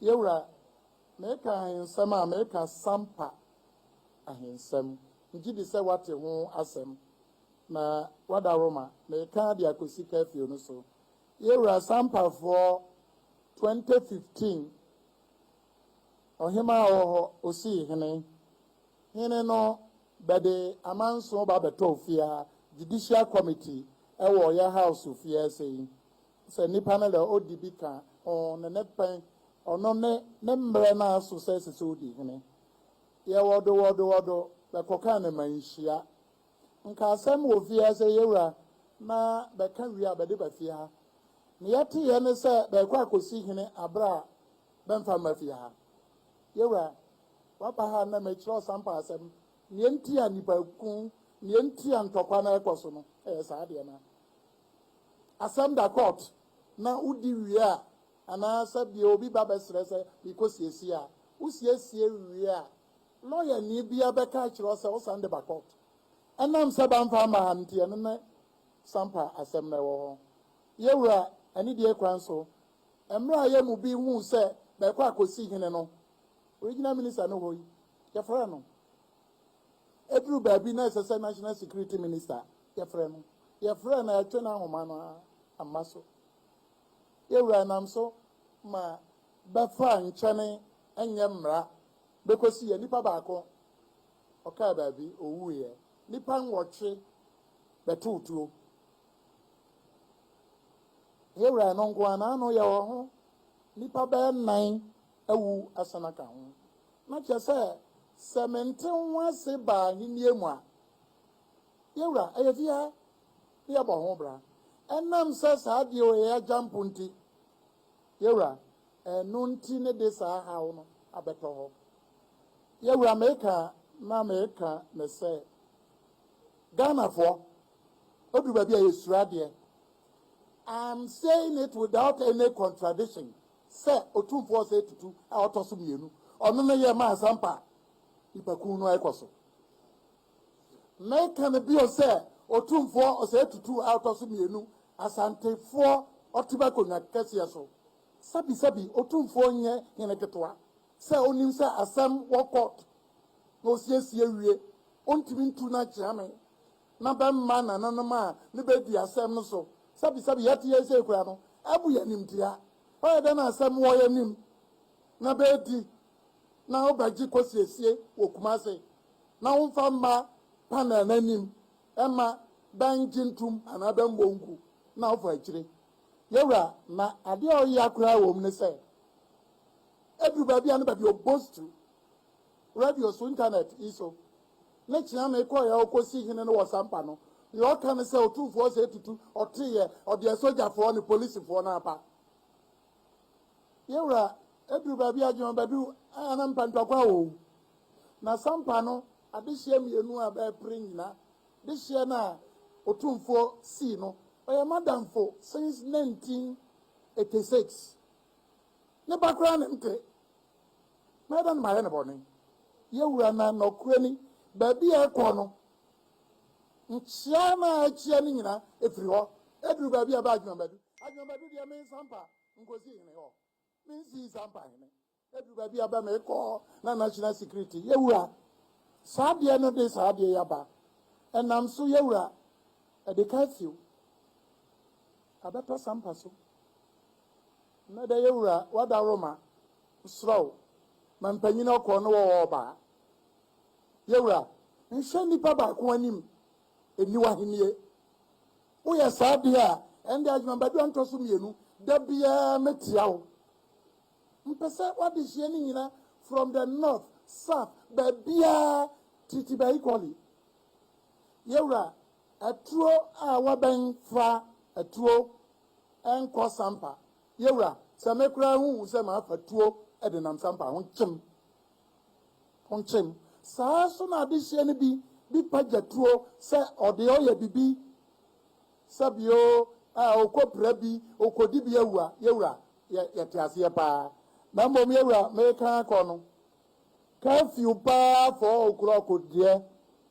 Yewra, make a hensama, make a SAMPA a hensam. Indeed, say what you want asem. Na wada Roma, make a diakosika fio so. Yewra SAMPA for 2015. Ohima osi hene. Hene no, bede amanso babeto fia, judicial committee, ewo ya house fia saying. Se nipa na le odibika on ne pen ono ne mbre na so se so di hene ye wodo be koka na manhia nka asem wo fia se yewura na be ka wi abede ba fia ne yete ye ne se be kwa kosi hene abra be mfa ma fia yewura wapa ha na me kiro sampa asem ne enti anipa ku ne enti antokwa na ekoso no sa de na asem da court na udi wia ana sabi obi baba srese because yesia usiesie wia lawyer ni bia beka kire ose o sande ba court enam se ba mfa ma hantie ne sampa asem na wo yewura ani die kwan so emra ye mu bi hu se be kwa akosi hene no original minister no hoyi ya fra no edru ba bi na se national security minister ya fra no ya fra na ya twena homa no amaso yewura nam so ma bafa nchane enye mra bekosi ye nipa baako oka baabi owuye nipa nwotwe betutuo yewura no ngwa na no ye wo ho nipa ba nan awu asanaka ho na kyese semente wase ba hiniemu a yewura ayefia ya bo ho bra enam sasa ade o ya jampu nti yewura enu nti ne de sa ha no abeto ho yewura meka me se Ghana for odu ba bia yesura de I'm saying it without any contradiction say otumfo say tutu a otoso mienu ono ne ye ma sampa ipaku no ekoso meka me bio say otumfo say tutu a otoso mienu asantefo otibako na kese so sabi otumfo nye hene ketwa se onim se asem wokot no siesie wie ontimi ntu na chiame na be mma na nanoma ne be di asem no so sabi yati ye se kura no abu ya nimtia o de na asem wo ya nim na be di na obaji kosiesie okumase na wonfa mma pana na nim ema banjintum anaba mbonku na ofa akire yewura na ade o ya kura wo mne se edu baby anu baby obostu radio so internet iso na chia me ko ya okosi hine no wasampa no yo kan se otufo se tutu otiye ode soja fo ni police fo na apa yewura edu baby ajo badu ana mpantwa kwa wo na sampa no adehye mienu aba pringina dehye na otumfo si no oya madam for since 1986 ne bakra ne mte madam ma ne boni yewura na nokrani baby e ko no nchia na achia ni nyina efiri ho eduru baby aba adwumadu de me sampa ngozi hene ho me si sampa hene eduru baby aba me ko na national security yewura saade no de saade yaba enam so yewura e de curfew abeto sampa so na de yewura wada Roma srow mampanyina okọ no wo ba yewura nhwe nipa ba ko anim eniwa henie wo ya saade a ende adwumbadu antoso mienu da bia metiawo mpese wade hie ni nyina from the north south babia titi ba equally yewura atuo a waben fa atuo enko sampa yewura samekura hu se ma fatuo ede nam sampa honchim saa so na de hie ni bi pagatuo se ode oye bibi sabio a okopra bi okodi bi awua yewura yete ase pa na mbom yewura meka kono curfew pa 4 o'clock die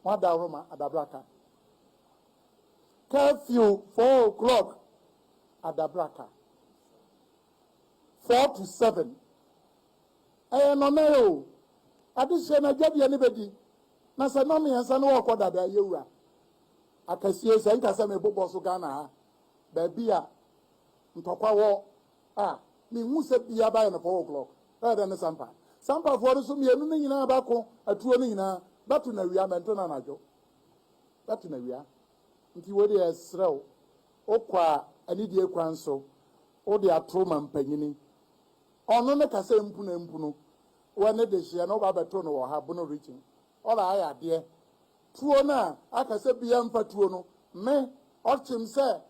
wada Roma adabraka curfew 4 o'clock adabraka 4 to 7 no no adehye na dwabia ne bedi na se no me yansa no wokọ dada yewura akasie se nka se me bobọ so Ghana ha ba bia ntokwa wo me hu se bia ba no 4 o'clock da ne sampa for so me enu ne nyina ba ko atuo ne nyina batu na wia mento na najo batu na wia nti wo de esrew okwa anidie kwan so wo de atroma mpanyini ono ne kase mpu na mpu no wo ne de hye no ba beto no wo ha bono reaching ola aya de tuo na akase bia mfa tuo no me ochim se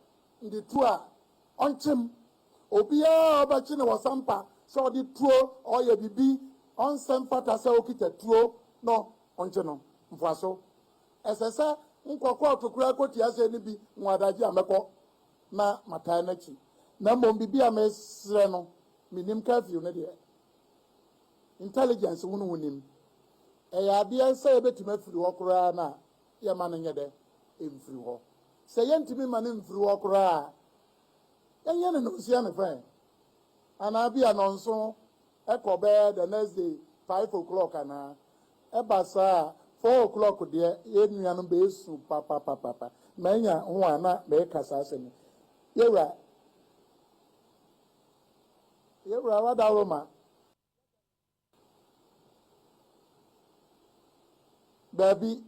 ndi tuo onchim obia obachi ne wasampa so di tuo oye bibi onsem fata se okita tuo no onche no mfaso esese nkokọ otokura koti ase ni bi nwadaji amekọ na matai nachi na mbom bibi amesre no minim curfew ne de intelligence wonu wonim ya bia se ebetuma afiri ho kora na ya ma no nyede emfiri ho se yentimi ma no emfiri ho kora enye ne no sia ne fa ana bia no nso ekobe the next day 5 o'clock ana ebasa 4 o'clock de enuanu be su papa manya ho ana be kasa asem yewra wada roma baby